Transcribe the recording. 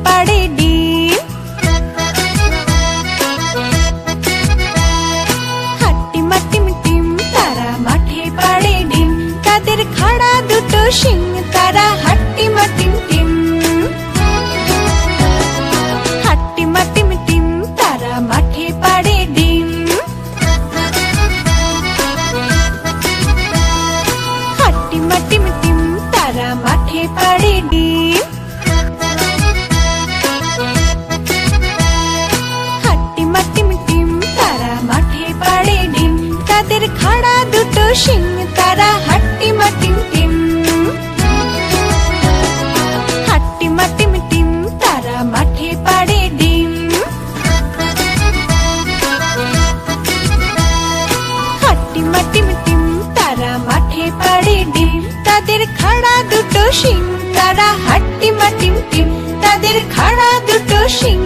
পাড়ে ডিম। হাট্টিমা team team তারা মাঠে পাড়ে ডিম, তাদের খাড়া দুটো শিং, তারা হাট্টিমা টিম টিম। হাট্টিমা টিম টিম তারা মাঠে পাড়ে ডিম। হাট্টিমা টিম টিম তারা মাঠে পাড়ে ডিম। হাট্টিমা টিম টিম তারা মাঠে পাড়ে ডিম, তাদের খাড়া দুটো শিং, তারা হাট্টিমা টিম টিম। হাট্টিমা টিম টিম তারা মাঠে পাড়ে ডিম। হাট্টিমা টিম টিম তারা মাঠে পাড়ে ডিম, তাদের খাড়া দুটো শিং, তারা হাট্টিমা টিম টিম। তাদের খাড়া দুটো শিং,